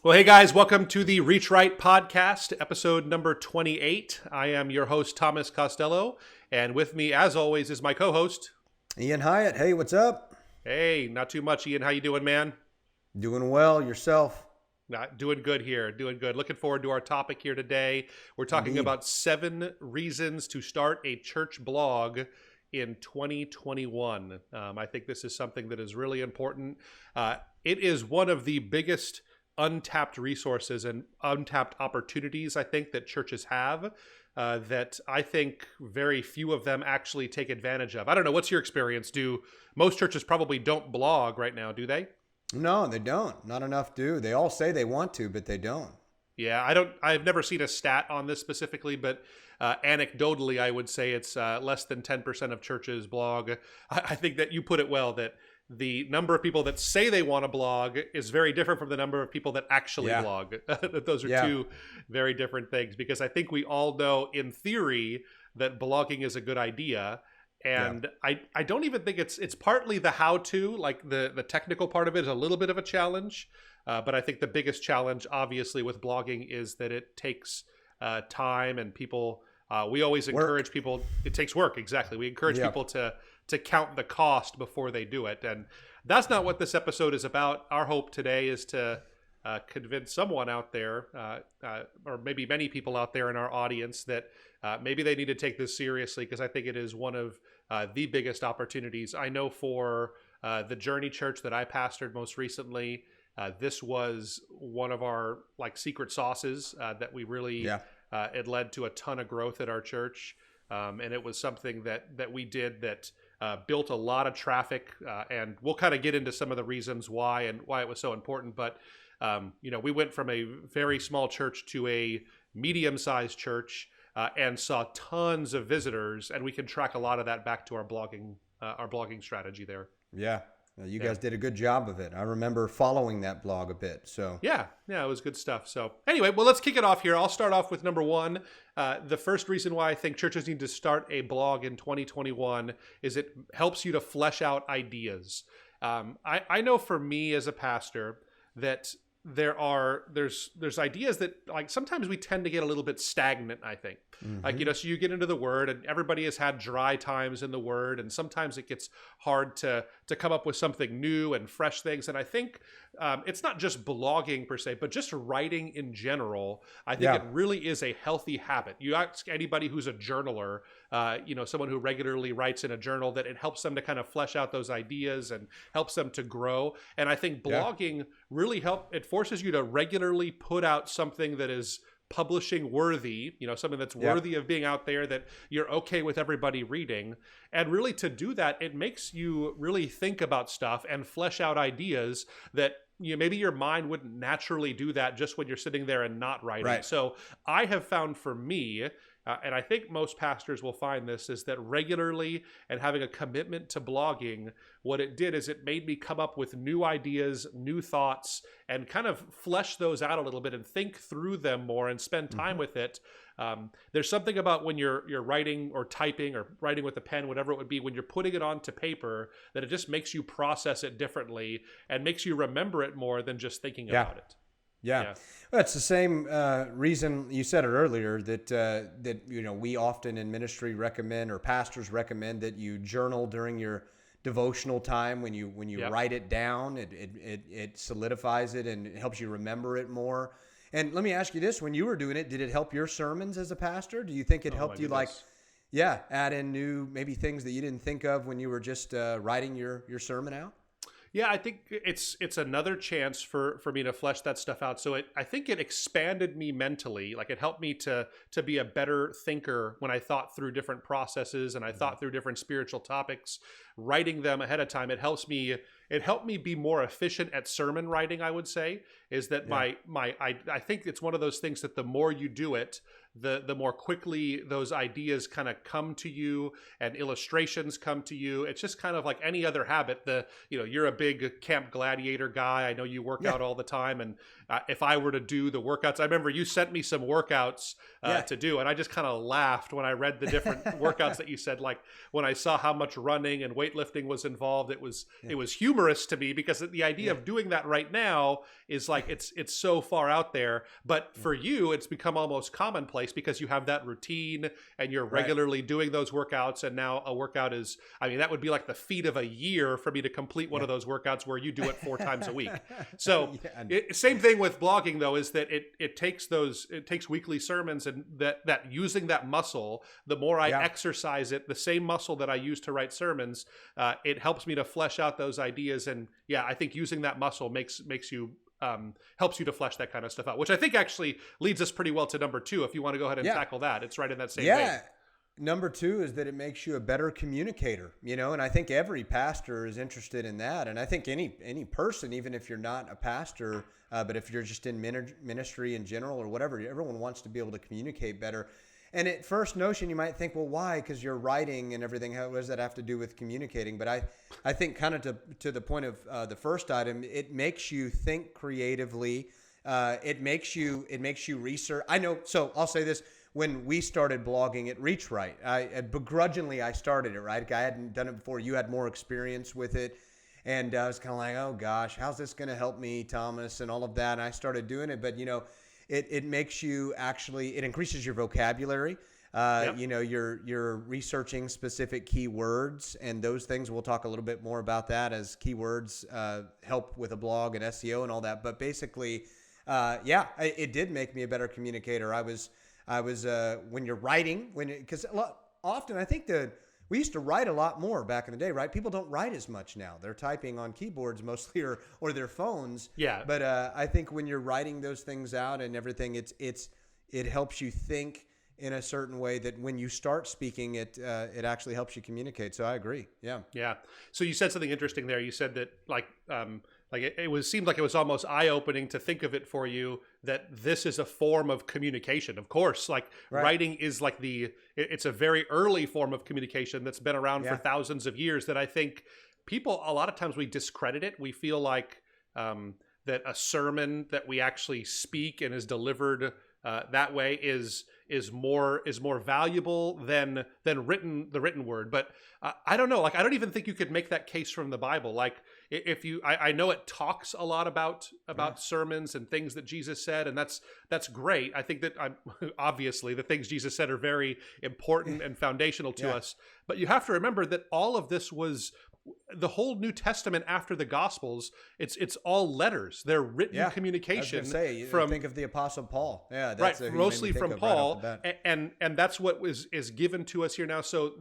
Well, hey guys, welcome to the Reach Right podcast, episode number 28. I am your host, Thomas Costello, and with me, as always, is my co-host, Ian Hyatt. Hey, what's up? Hey, not too much, Ian. How you doing, man? Doing well. Yourself? Doing good here. Doing good. Looking forward to our topic here today. We're talking about 7 reasons to start a church blog in 2021. I think this is something that is really important. It is one of the biggest untapped resources and untapped opportunities I think that churches have that I think very few of them actually take advantage of. I don't know. What's your experience? Do most churches probably don't blog right now, do they? No, they don't. Not enough do. They all say they want to, but they don't. Yeah, I've never seen a stat on this specifically, but anecdotally, I would say it's less than 10% of churches blog. I think that you put it well, that the number of people that say they want to blog is very different from the number of people that actually blog. Those are two very different things, because I think we all know in theory that blogging is a good idea. And I don't even think it's partly the how-to, like the technical part of it is a little bit of a challenge. But I think the biggest challenge, obviously, with blogging is that it takes time, and people, we always encourage people, it takes work, exactly. We encourage people to count the cost before they do it. And that's not what this episode is about. Our hope today is to convince someone out there, or maybe many people out there in our audience, that maybe they need to take this seriously, because I think it is one of the biggest opportunities. I know for the Journey Church that I pastored most recently, this was one of our secret sauces that we really, it led to a ton of growth at our church. And it was something that we did that built a lot of traffic, and we'll kind of get into some of the reasons why and why it was so important. But we went from a very small church to a medium-sized church, and saw tons of visitors, and we can track a lot of that back to our blogging strategy there. Yeah. You guys did a good job of it. I remember following that blog a bit. So yeah, it was good stuff. So anyway, well, let's kick it off here. I'll start off with number 1. The first reason why I think churches need to start a blog in 2021 is it helps you to flesh out ideas. I know for me as a pastor that there's ideas that sometimes we tend to get a little bit stagnant, I think. So you get into the Word, and everybody has had dry times in the Word, and sometimes it gets hard to come up with something new and fresh things. And I think it's not just blogging per se, but just writing in general. I think it really is a healthy habit. You ask anybody who's a journaler, someone who regularly writes in a journal, that it helps them to kind of flesh out those ideas and helps them to grow. And I think blogging really it forces you to regularly put out something that is publishing worthy, something that's worthy of being out there, that you're okay with everybody reading. And really, to do that, it makes you really think about stuff and flesh out ideas that maybe your mind wouldn't naturally do that just when you're sitting there and not writing. Right. So I have found for me, and I think most pastors will find this, is that regularly and having a commitment to blogging, what it did is it made me come up with new ideas, new thoughts, and kind of flesh those out a little bit and think through them more and spend time with it. There's something about when you're writing or typing or writing with a pen, whatever it would be, when you're putting it onto paper, that it just makes you process it differently and makes you remember it more than just thinking about it. Yeah. Well, it's the same reason you said it earlier, that we often in ministry recommend, or pastors recommend, that you journal during your devotional time. When you write it down, it solidifies it and it helps you remember it more. And let me ask you this: when you were doing it, did it help your sermons as a pastor? Do you think it helped you add in new maybe things that you didn't think of when you were just writing your sermon out? Yeah, I think it's another chance for me to flesh that stuff out. So I think it expanded me mentally. It helped me to be a better thinker when I thought through different processes and I thought through different spiritual topics. Writing them ahead of time, it helped me be more efficient at sermon writing, I would say. Is that I think it's one of those things that the more you do it, the more quickly those ideas kind of come to you and illustrations come to you. It's just kind of like any other habit. You're a big Camp Gladiator guy. I know you work out all the time. And if I were to do the workouts, I remember you sent me some workouts to do. And I just kind of laughed when I read the different workouts that you said, like when I saw how much running and weight weightlifting was involved, it was humorous to me because the idea of doing that right now is like it's so far out there. But for you, it's become almost commonplace because you have that routine and you're regularly doing those workouts. And now a workout is, I mean, that would be like the feat of a year for me to complete one of those workouts where you do it 4 times a week. So same thing with blogging though, is that it takes weekly sermons, and that using that muscle, the more I exercise it, the same muscle that I use to write sermons, it helps me to flesh out those ideas. And I think using that muscle makes you helps you to flesh that kind of stuff out, which I think actually leads us pretty well to number 2. If you want to go ahead and tackle that, it's right in that same vein. Number 2 is that it makes you a better communicator, and I think every pastor is interested in that. And I think any person, even if you're not a pastor, but if you're just in ministry in general or whatever, everyone wants to be able to communicate better. And at first notion, you might think, well, why? Because you're writing and everything. What does that have to do with communicating? But I think kind of to the point of the first item, it makes you think creatively. It makes you research. I know. So I'll say this. When we started blogging at Reach Right, begrudgingly I started it, right? I hadn't done it before. You had more experience with it. And I was kind of like, oh gosh, how's this going to help me, Thomas, and all of that. And I started doing it. But, it makes you it increases your vocabulary. You're researching specific keywords and those things. We'll talk a little bit more about that as keywords help with a blog and SEO and all that. But basically, it did make me a better communicator. I was when you're writing, because often I think we used to write a lot more back in the day, right? People don't write as much now. They're typing on keyboards mostly or their phones. Yeah. But I think when you're writing those things out and everything, it helps you think in a certain way that when you start speaking, it actually helps you communicate. So I agree. Yeah. Yeah. So you said something interesting there. You said that seemed like it was almost eye-opening to think of it for you that this is a form of communication. Of course, writing is it's a very early form of communication that's been around for thousands of years, that I think people, a lot of times we discredit it. We feel like that a sermon that we actually speak and is delivered that way is more valuable than the written word. But I don't know. I don't even think you could make that case from the Bible. I know it talks a lot about sermons and things that Jesus said, and that's great. I think that obviously the things Jesus said are very important and foundational to us. But you have to remember that all of this was the whole New Testament after the Gospels. It's all letters. They're written communication. I was gonna say, think of the Apostle Paul. Yeah, that's right. Mostly from Paul, and that's what is given to us here now. So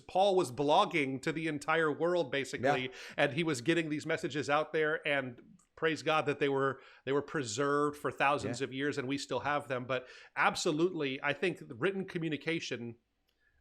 Paul was blogging to the entire world basically, and he was getting these messages out there. And praise God that they were preserved for thousands of years, and we still have them. But absolutely, I think written communication.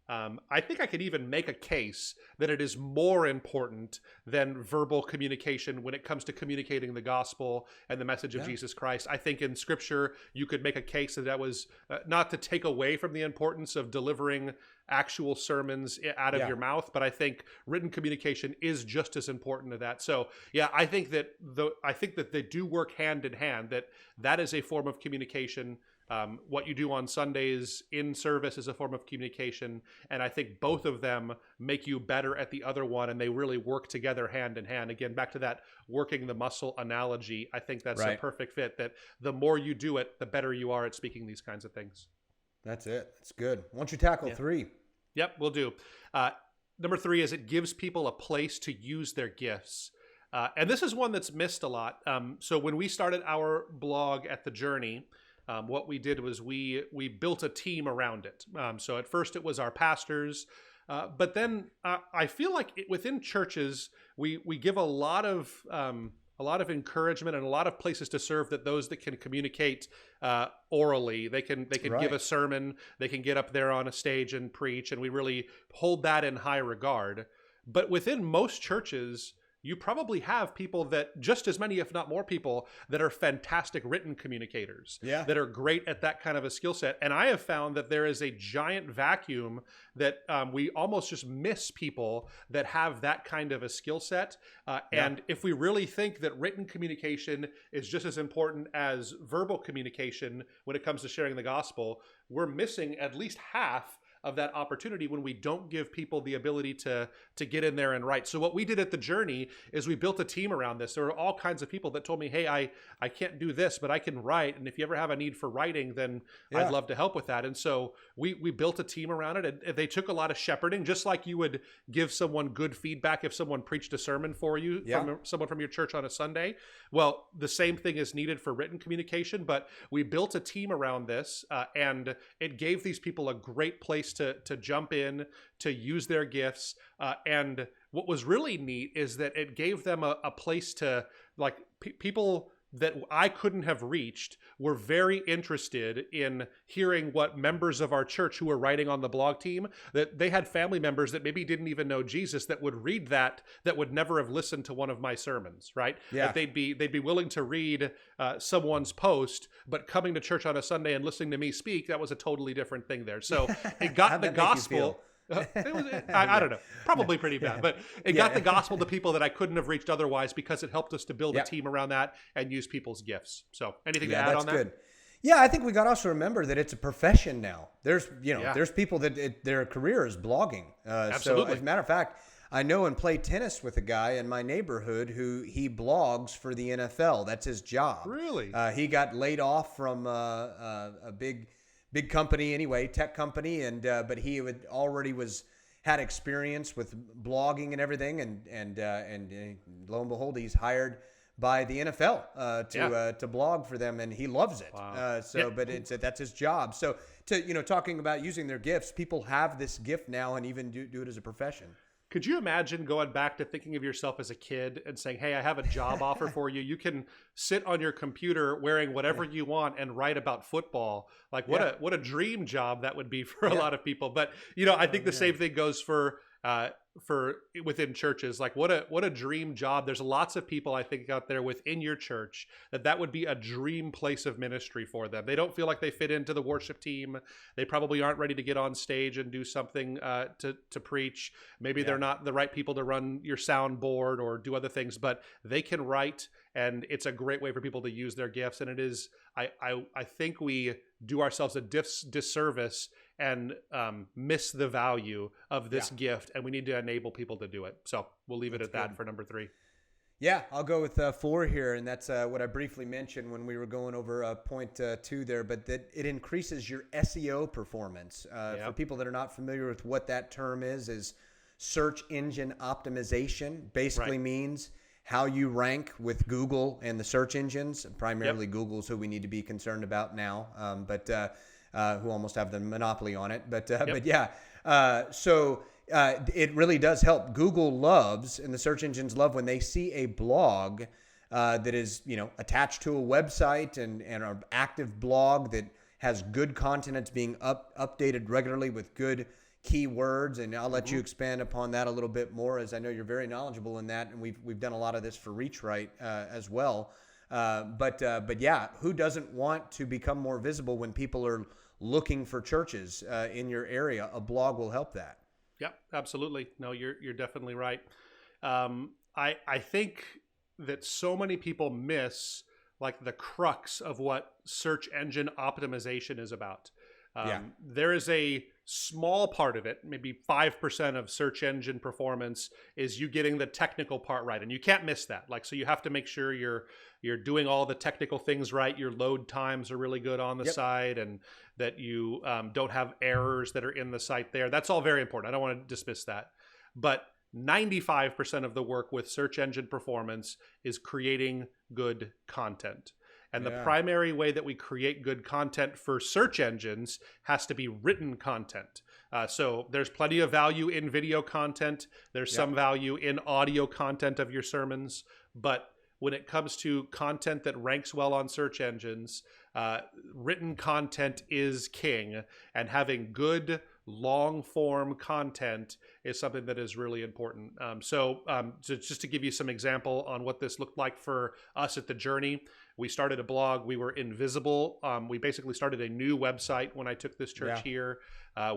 I think I could even make a case that it is more important than verbal communication when it comes to communicating the gospel and the message of Jesus Christ. I think in Scripture, you could make a case that was not to take away from the importance of delivering actual sermons out of your mouth, but I think written communication is just as important to that. So, I think that they do work hand in hand. That is a form of communication. What you do on Sundays in service is a form of communication, and I think both of them make you better at the other one, and they really work together hand in hand. Again, back to that working the muscle analogy, I think that's a perfect fit, that the more you do it, the better you are at speaking these kinds of things. That's it. That's good. Why don't you tackle 3? Yep, we'll do. Number 3 is it gives people a place to use their gifts. And this is one that's missed a lot. So when we started our blog at The Journey, what we did was we built a team around it. So at first it was our pastors, but then I feel like within churches we give a lot of encouragement and a lot of places to serve that those that can communicate orally, they can give a sermon, they can get up there on a stage and preach, and we really hold that in high regard. But within most churches, you probably have people that, just as many, if not more people, that are fantastic written communicators, that are great at that kind of a skill set. And I have found that there is a giant vacuum that we almost just miss people that have that kind of a skill set. And if we really think that written communication is just as important as verbal communication when it comes to sharing the gospel, we're missing at least half of that opportunity when we don't give people the ability to get in there and write. So what we did at the Journey is we built a team around this. There were all kinds of people that told me, hey, I can't do this, but I can write. And if you ever have a need for writing, then I'd love to help with that. And so we built a team around it. And they took a lot of shepherding, just like you would give someone good feedback if someone preached a sermon for you, from someone from your church on a Sunday. Well, the same thing is needed for written communication, but we built a team around this, and it gave these people a great place to jump in, to use their gifts. And what was really neat is that it gave them a place to, like, people that I couldn't have reached were very interested in hearing what members of our church who were writing on the blog team, that they had family members that maybe didn't even know Jesus that would read that would never have listened to one of my sermons, right? Yeah. That they'd be willing to read someone's post, but coming to church on a Sunday and listening to me speak, that was a totally different thing there. So it got the gospel. I don't know, probably pretty bad, but it got the gospel to people that I couldn't have reached otherwise, because it helped us to build a team around that and use people's gifts. So anything to add on that? Good. Yeah, I think we got to also remember that it's a profession now. There's, there's people that their career is blogging. Absolutely. So as a matter of fact, I know and play tennis with a guy in my neighborhood who he blogs for the NFL. That's his job. Really? He got laid off from a big company anyway, tech company, and but he already had experience with blogging and everything, and lo and behold, he's hired by the NFL to blog for them, and he loves it. Wow. But that's his job. So talking about using their gifts, people have this gift now, and even do it as a profession. Could you imagine going back to thinking of yourself as a kid and saying, hey, I have a job offer for you. You can sit on your computer wearing whatever you want and write about football. Like what a dream job that would be for a lot of people. But, I think the same thing goes for within churches. Like what a dream job. There's lots of people, I think, out there within your church that would be a dream place of ministry for them. They don't feel like they fit into the worship team. They probably aren't ready to get on stage and do something to preach. Maybe they're not the right people to run your soundboard or do other things, but they can write, and it's a great way for people to use their gifts. And it is, I think we do ourselves a disservice and miss the value of this gift, and we need to enable people to do it. So we'll leave it at that for number 3. Yeah, I'll go with 4 here, and that's what I briefly mentioned when we were going over point 2 there, but that it increases your SEO performance. For people that are not familiar with what that term is search engine optimization. Basically means how you rank with Google and the search engines. Primarily Google's who we need to be concerned about now, but who almost have the monopoly on it. But it really does help. Google loves, and the search engines love, when they see a blog that is attached to a website and an active blog that has good content that's being updated regularly with good keywords. And I'll let you expand upon that a little bit more, as I know you're very knowledgeable in that, and we've done a lot of this for ReachRight as well. But who doesn't want to become more visible when people are looking for churches in your area? A blog will help that. Yep, absolutely. No, you're definitely right. I think that so many people miss like the crux of what search engine optimization is about. There is a small part of it, maybe 5% of search engine performance is you getting the technical part right, and you can't miss that. Like, so you have to make sure you're doing all the technical things right. Your load times are really good on the site, and that you don't have errors that are in the site there. That's all very important. I don't want to dismiss that. But 95% of the work with search engine performance is creating good content. And the primary way that we create good content for search engines has to be written content. So there's plenty of value in video content. There's some value in audio content of your sermons. But when it comes to content that ranks well on search engines, written content is king. And having good long form content is something that is really important. So just to give you some example on what this looked like for us at the Journey, we started a blog. We were invisible. We basically started a new website when I took this church here.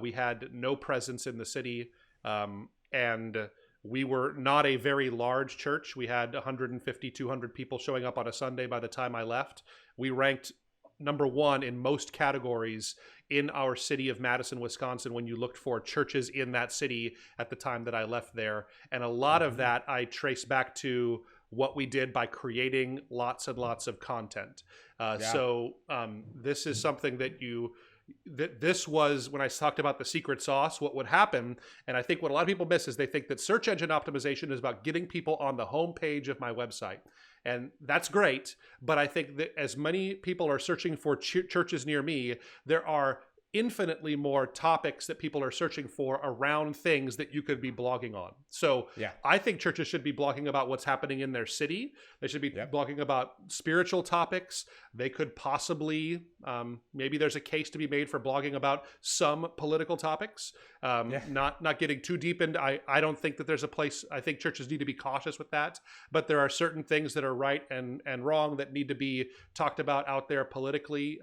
We had no presence in the city, and we were not a very large church. We had 150, 200 people showing up on a Sunday by the time I left. We ranked number one in most categories in our city of Madison, Wisconsin, when you looked for churches in that city at the time that I left there. And a lot of that I trace back to what we did by creating lots and lots of content. So this is something that this was when I talked about the secret sauce, what would happen. And I think what a lot of people miss is they think that search engine optimization is about getting people on the homepage of my website. And that's great. But I think that as many people are searching for churches near me, there are infinitely more topics that people are searching for around things that you could be blogging on. So I think churches should be blogging about what's happening in their city. They should be blogging about spiritual topics. They could possibly, maybe there's a case to be made for blogging about some political topics. Not getting too deep into, I don't think that there's a place, I think churches need to be cautious with that, but there are certain things that are right and wrong that need to be talked about out there politically.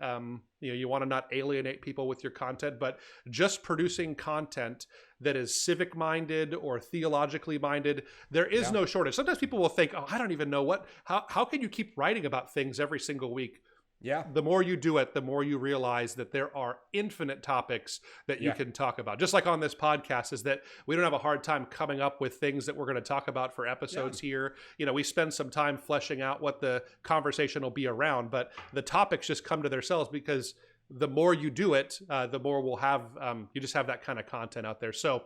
You want to not alienate people with your content, but just producing content that is civic minded or theologically minded, there is no shortage. Sometimes people will think, oh, I don't even know how can you keep writing about things every single week? Yeah. The more you do it, the more you realize that there are infinite topics that you can talk about. Just like on this podcast, is that we don't have a hard time coming up with things that we're going to talk about for episodes here. We spend some time fleshing out what the conversation will be around, but the topics just come to themselves because the more you do it, the more we'll have, you just have that kind of content out there. So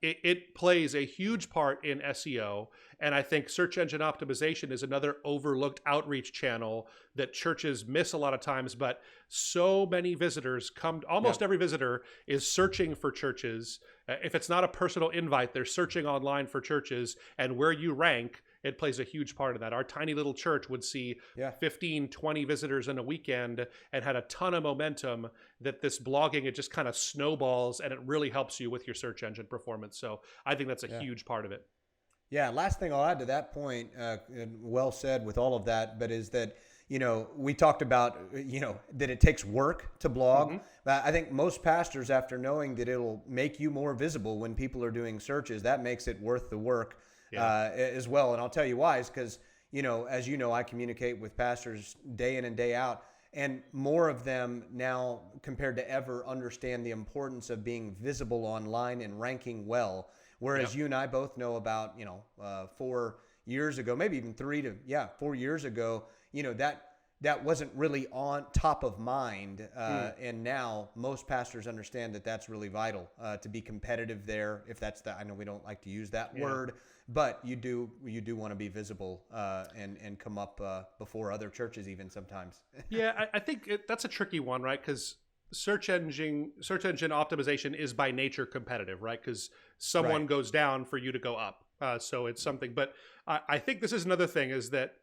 it plays a huge part in SEO. And I think search engine optimization is another overlooked outreach channel that churches miss a lot of times, but so many visitors come, almost every visitor is searching for churches. If it's not a personal invite, they're searching online for churches, and where you rank, it plays a huge part of that. Our tiny little church would see 15, 20 visitors in a weekend and had a ton of momentum that this blogging, it just kind of snowballs and it really helps you with your search engine performance. So I think that's a huge part of it. Yeah. Last thing I'll add to that point, and well said with all of that, but is that, we talked about, that it takes work to blog. I think most pastors, after knowing that it'll make you more visible when people are doing searches, that makes it worth the work as well. And I'll tell you why, is because, as you know, I communicate with pastors day in and day out, and more of them now compared to ever understand the importance of being visible online and ranking well. Whereas you and I both know about, 4 years ago, maybe even 4 years ago, that wasn't really on top of mind. And now most pastors understand that that's really vital to be competitive there. If that's I know we don't like to use that word, but you do want to be visible and come up before other churches even sometimes. I think that's a tricky one, right? Because search engine optimization is by nature competitive, right? Because someone goes down for you to go up. So it's something, but I think this is another thing, is that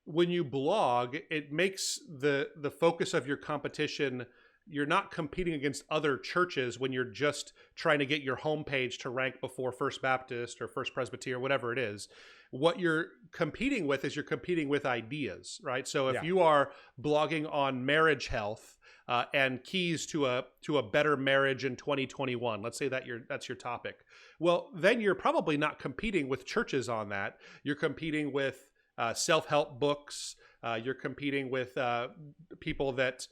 when you blog, it makes the focus of your competition, you're not competing against other churches when you're just trying to get your homepage to rank before First Baptist or First Presbyterian, whatever it is. What you're competing with is you're competing with ideas, right? So if you are blogging on marriage health and keys to a better marriage in 2021, let's say that's your topic. Well, then you're probably not competing with churches on that. You're competing with self-help books. You're competing with people that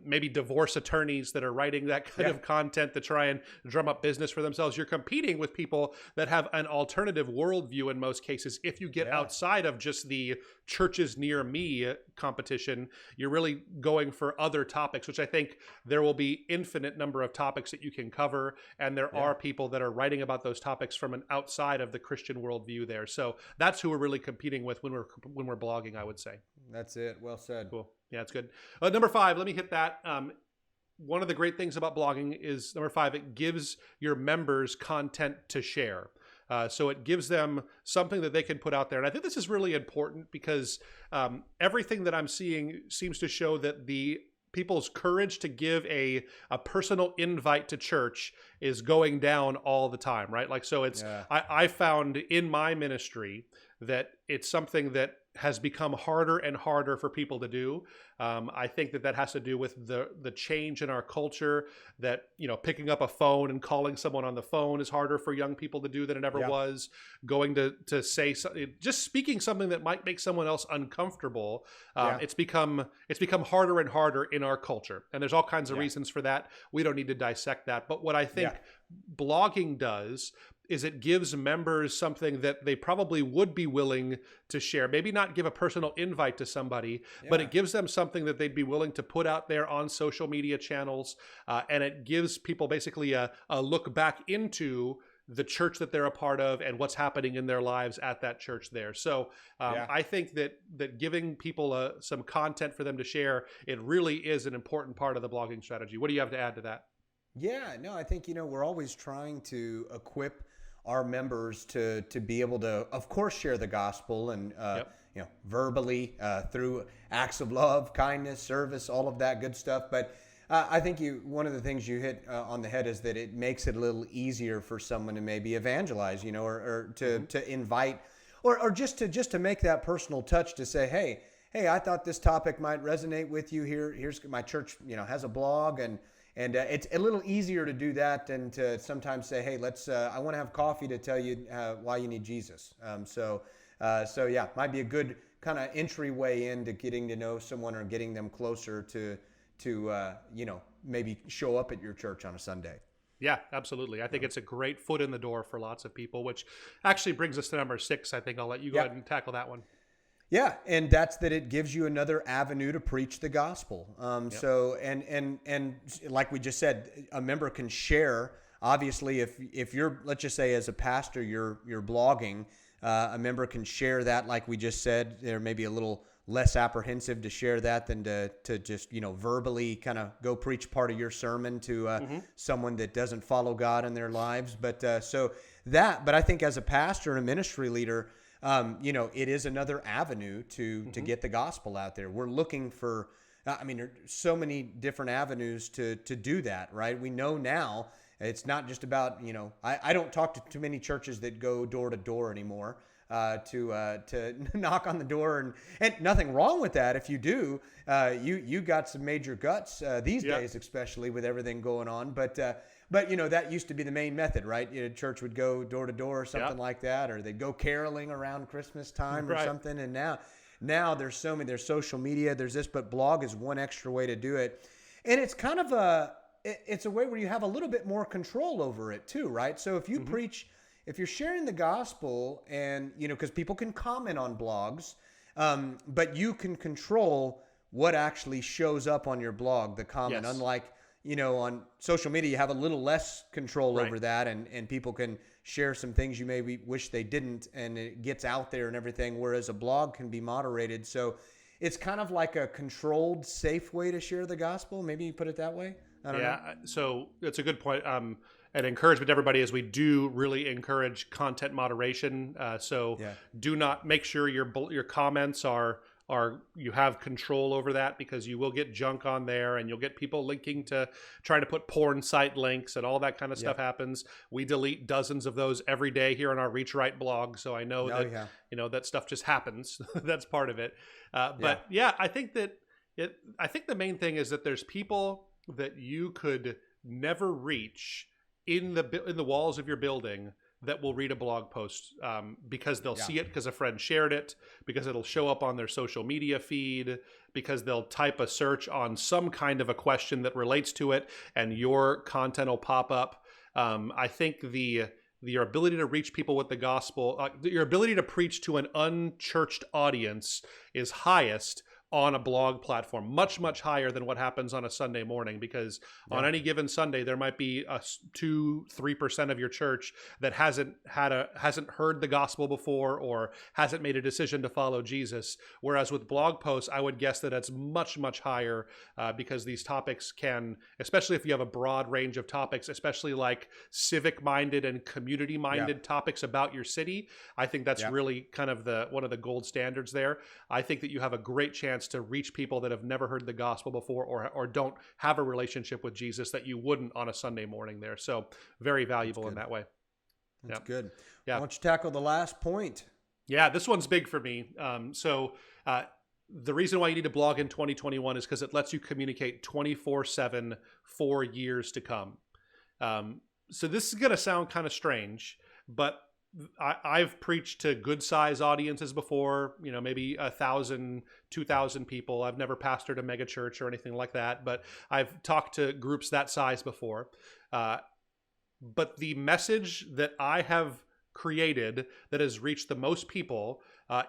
maybe divorce attorneys that are writing that kind of content to try and drum up business for themselves. You're competing with people that have an alternative worldview in most cases. If you get outside of just the churches near me competition, you're really going for other topics, which I think there will be infinite number of topics that you can cover. And there are people that are writing about those topics from an outside of the Christian worldview there. So that's who we're really competing with when we're blogging, I would say. That's it. Well said. Cool. Yeah, it's good. Number 5, let me hit that. One of the great things about blogging is, number 5, it gives your members content to share. So it gives them something that they can put out there. And I think this is really important because everything that I'm seeing seems to show that the people's courage to give a personal invite to church is going down all the time, right? Like, so it's, I found in my ministry that it's something that has become harder and harder for people to do. I think that has to do with the change in our culture, that, picking up a phone and calling someone on the phone is harder for young people to do than it ever was. Going to say just speaking something that might make someone else uncomfortable. It's become harder and harder in our culture, and there's all kinds of reasons for that. We don't need to dissect that, but what I think blogging does is it gives members something that they probably would be willing to share. Maybe not give a personal invite to somebody, but it gives them something that they'd be willing to put out there on social media channels. And it gives people basically a look back into the church that they're a part of and what's happening in their lives at that church there. So I think that giving people some content for them to share, it really is an important part of the blogging strategy. What do you have to add to that? Yeah, no, I think, we're always trying to equip our members to be able to, of course, share the gospel and, verbally, through acts of love, kindness, service, all of that good stuff. But I think one of the things you hit on the head is that it makes it a little easier for someone to maybe evangelize, or to invite, or just to make that personal touch to say, hey, I thought this topic might resonate with you. Here's my church, has a blog, and it's a little easier to do that than to sometimes say, hey, I want to have coffee to tell you why you need Jesus. So might be a good kind of entryway into getting to know someone or getting them closer to maybe show up at your church on a Sunday. Yeah, absolutely. I think it's a great foot in the door for lots of people, which actually brings us to number 6. I think I'll let you go ahead and tackle that one. Yeah, and that's that it gives you another avenue to preach the gospel. So, and like we just said, a member can share. Obviously, if you're, let's just say as a pastor, you're blogging, a member can share that. Like we just said, they're maybe a little less apprehensive to share that than to just, verbally kind of go preach part of your sermon to someone that doesn't follow God in their lives. But but I think as a pastor and a ministry leader, it is another avenue to get the gospel out there. We're looking for, there's so many different avenues to do that, right? We know now it's not just about, I don't talk to too many churches that go door to door anymore to knock on the door, and nothing wrong with that. If you do, you got some major guts these days, especially with everything going on. But that used to be the main method, right? Church would go door to door or something like that, or they'd go caroling around Christmas time or something. And now there's there's social media, there's this, but blog is one extra way to do it. And it's kind of it's a way where you have a little bit more control over it too, right? So if you preach, if you're sharing the gospel and, because people can comment on blogs, but you can control what actually shows up on your blog, the comment, unlike, on social media, you have a little less control over that, and people can share some things you maybe wish they didn't, and it gets out there and everything, whereas a blog can be moderated. So it's kind of like a controlled, safe way to share the gospel. Maybe you put it that way? I don't know. So it's a good point. And encouragement to everybody is we do really encourage content moderation. Do not, make sure your comments are you have control over that, because you will get junk on there, and you'll get people linking to trying to put porn site links, and all that kind of stuff happens. We delete dozens of those every day here on our Reach Right blog, so I know that stuff just happens. That's part of it. I think the main thing is that there's people that you could never reach in the walls of your building that will read a blog post because they'll see it because a friend shared it, because it'll show up on their social media feed, because they'll type a search on some kind of a question that relates to it, and your content will pop up. I think your ability to reach people with the gospel, your ability to preach to an unchurched audience is highest on a blog platform, much, much higher than what happens on a Sunday morning, because on any given Sunday, there might be 2-3% of your church that hasn't heard the gospel before, or hasn't made a decision to follow Jesus. Whereas with blog posts, I would guess that it's much, much higher because these topics can, especially if you have a broad range of topics, especially like civic-minded and community-minded topics about your city. I think that's really kind of one of the gold standards there. I think that you have a great chance to reach people that have never heard the gospel before, or don't have a relationship with Jesus, that you wouldn't on a Sunday morning there. So very valuable in that way. That's good. Yeah. Why don't you tackle the last point? Yeah, this one's big for me. The reason why you need to blog in 2021 is because it lets you communicate 24/7 for years to come. So this is going to sound kind of strange, but I've preached to good size audiences before, maybe 1,000, 2,000 people. I've never pastored a mega church or anything like that, but I've talked to groups that size before. But the message that I have created that has reached the most people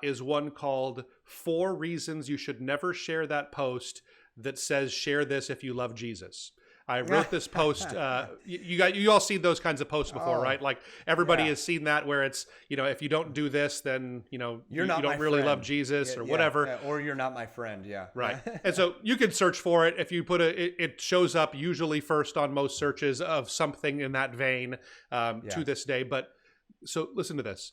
is one called 4 Reasons You Should Never Share That Post That Says Share This If You Love Jesus. I wrote this post. You all seen those kinds of posts before, right? Like everybody has seen that where it's, if you don't do this, then, you don't really love Jesus or whatever. Or you're not my friend. Yeah. Right. And so you can search for it. If you put it shows up usually first on most searches of something in that vein to this day. But so listen to this.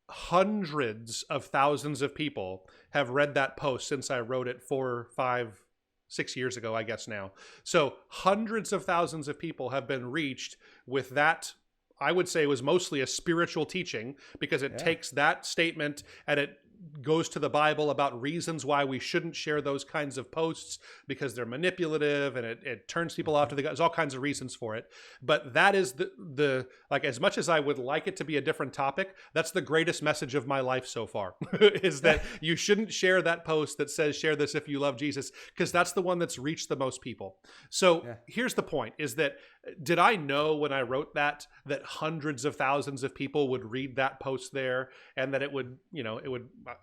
Hundreds of thousands of people have read that post since I wrote it 4, 5, 6 years ago, I guess now. So hundreds of thousands of people have been reached with that. I would say was mostly a spiritual teaching because it takes that statement and it goes to the Bible about reasons why we shouldn't share those kinds of posts because they're manipulative and it turns people off to the God. There's all kinds of reasons for it. But that is the like, as much as I would like it to be a different topic, that's the greatest message of my life so far is that you shouldn't share that post that says share this if you love Jesus, because that's the one that's reached the most people. So here's the point is that did I know when I wrote that hundreds of thousands of people would read that post there and that it would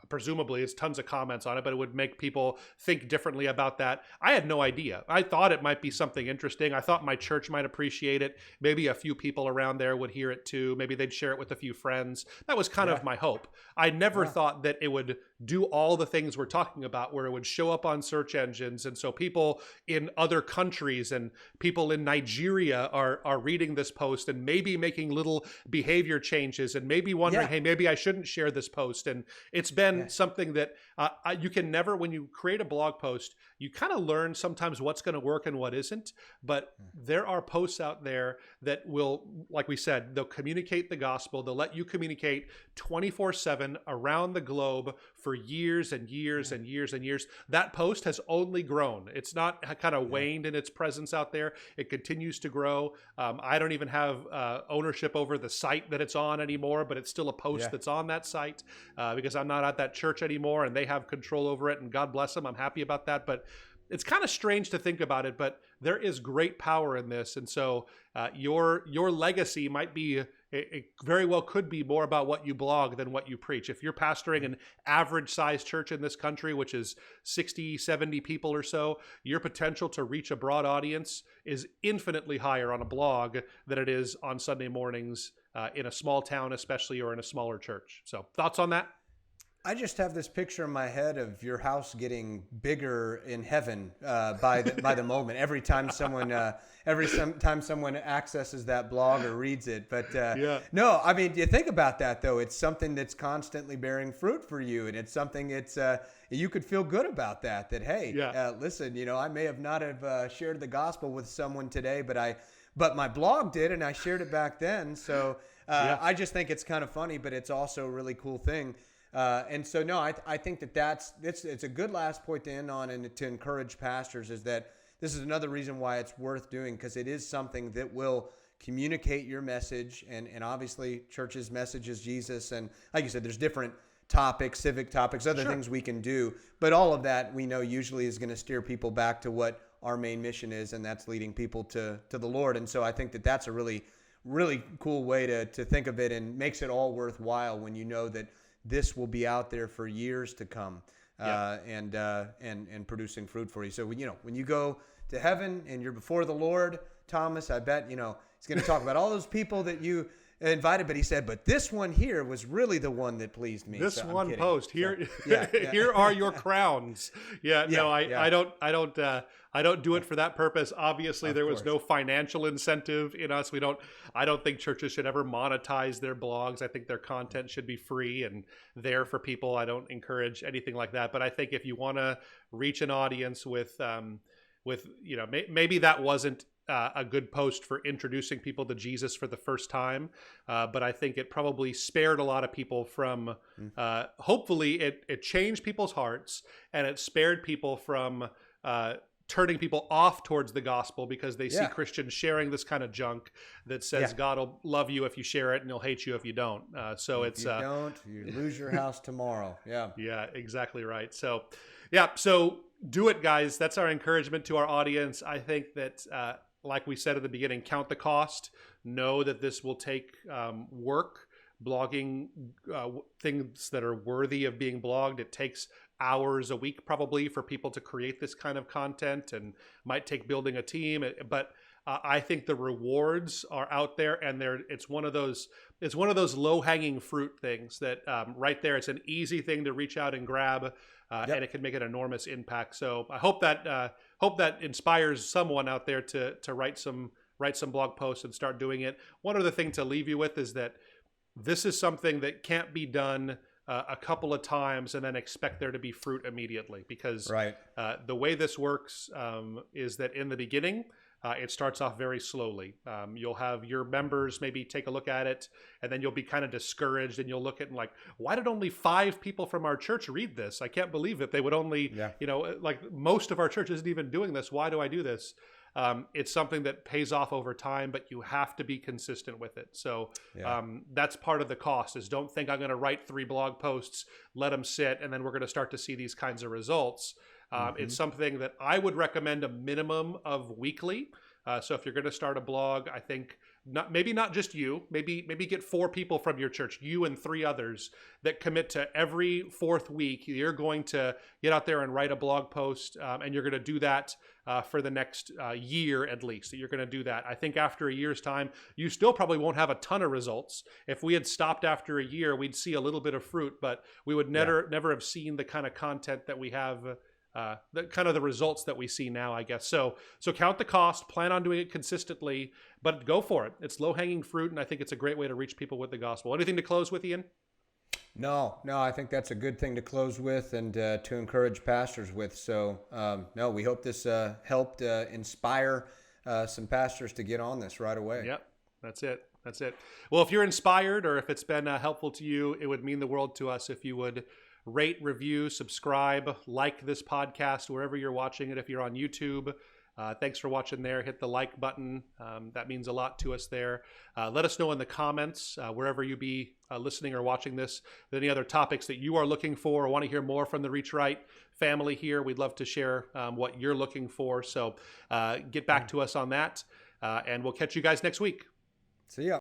presumably, it's tons of comments on it, but it would make people think differently about that? I had no idea. I thought it might be something interesting. I thought my church might appreciate it. Maybe a few people around there would hear it too. Maybe they'd share it with a few friends. That was kind of my hope. I never thought that it would do all the things we're talking about, where it would show up on search engines. And so people in other countries and people in Nigeria are reading this post and maybe making little behavior changes and maybe wondering, hey, maybe I shouldn't share this post. And it's been something that you can never, when you create a blog post, you kind of learn sometimes what's going to work and what isn't. But there are posts out there that will, like we said, they'll communicate the gospel. They'll let you communicate 24/7 around the globe for years and years and years and years. That post has only grown. It's not kind of waned in its presence out there. It continues to grow. I don't even have ownership over the site that it's on anymore, but it's still a post that's on that site because I'm not at that church anymore and they have control over it, and God bless them. I'm happy about that. But it's kind of strange to think about it, but there is great power in this. And so your legacy might be, it very well could be more about what you blog than what you preach. If you're pastoring an average sized church in this country, which is 60, 70 people or so, your potential to reach a broad audience is infinitely higher on a blog than it is on Sunday mornings in a small town, especially, or in a smaller church. So thoughts on that? I just have this picture in my head of your house getting bigger in heaven by the moment. Every time someone accesses that blog or reads it. But no, I mean, you think about that though. It's something that's constantly bearing fruit for you, and it's something you could feel good about that. That hey, listen, I may have not have shared the gospel with someone today, but my blog did, and I shared it back then. So I just think it's kind of funny, but it's also a really cool thing. And so, no, I think it's a good last point to end on and to encourage pastors is that this is another reason why it's worth doing, because it is something that will communicate your message. And obviously, church's message is Jesus. And like you said, there's different topics, civic topics, other things we can do. But all of that we know usually is going to steer people back to what our main mission is, and that's leading people to the Lord. And so I think that's a really, really cool way to think of it, and makes it all worthwhile when you know that this will be out there for years to come, and producing fruit for you. So when you go to heaven and you're before the Lord, Thomas, I bet he's going to talk about all those people that you invited, but he said, but this one here was really the one that pleased me. This one post here, here are your crowns. I don't do it for that purpose. Obviously, there was no financial incentive in us. I don't think churches should ever monetize their blogs. I think their content should be free and there for people. I don't encourage anything like that. But I think if you want to reach an audience with maybe that wasn't a good post for introducing people to Jesus for the first time, but I think it probably spared a lot of people from, hopefully it changed people's hearts, and it spared people from turning people off towards the gospel because they see Christians sharing this kind of junk that says God will love you if you share it and he'll hate you if you don't. So if you don't, you lose your house tomorrow. Yeah. Yeah, exactly right. So, yeah, so do it, guys. That's our encouragement to our audience. I think that, like we said at the beginning, count the cost. Know that this will take work. Blogging things that are worthy of being blogged, it takes hours a week probably for people to create this kind of content, and might take building a team, but I think the rewards are out there, and it's one of those low-hanging fruit things that right there, it's an easy thing to reach out and grab, and it can make an enormous impact. So I hope that inspires someone out there to write some blog posts and start doing it. One other thing to leave you with is that this is something that can't be done a couple of times and then expect there to be fruit immediately, because the way this works is that in the beginning, it starts off very slowly. You'll have your members maybe take a look at it, and then you'll be kind of discouraged, and you'll look at it and like, why did only 5 people from our church read this? I can't believe it. They would only, like most of our church isn't even doing this. Why do I do this? It's something that pays off over time, but you have to be consistent with it. So that's part of the cost, is don't think I'm going to write 3 blog posts, let them sit, and then we're going to start to see these kinds of results. It's something that I would recommend a minimum of weekly. So if you're going to start a blog, I think maybe not just you, maybe get 4 people from your church, you and 3 others, that commit to every 4th week. You're going to get out there and write a blog post, and you're going to do that for the next year at least. That you're going to do that. I think after a year's time, you still probably won't have a ton of results. If we had stopped after a year, we'd see a little bit of fruit, but we would never have seen the kind of content that we have. The kind of the results that we see now, I guess. So count the cost, plan on doing it consistently, but go for it. It's low-hanging fruit, and I think it's a great way to reach people with the gospel. Anything to close with, Ian? No, I think that's a good thing to close with and to encourage pastors with. So, no, we hope this helped inspire some pastors to get on this right away. Yep, that's it. Well, if you're inspired, or if it's been helpful to you, it would mean the world to us if you would rate, review, subscribe, like this podcast wherever you're watching it. If you're on YouTube, thanks for watching there. Hit the like button. That means a lot to us there. Let us know in the comments, wherever you be listening or watching this, any other topics that you are looking for or want to hear more from the Reach Right family here. We'd love to share what you're looking for. So get back to us on that, and we'll catch you guys next week. See ya.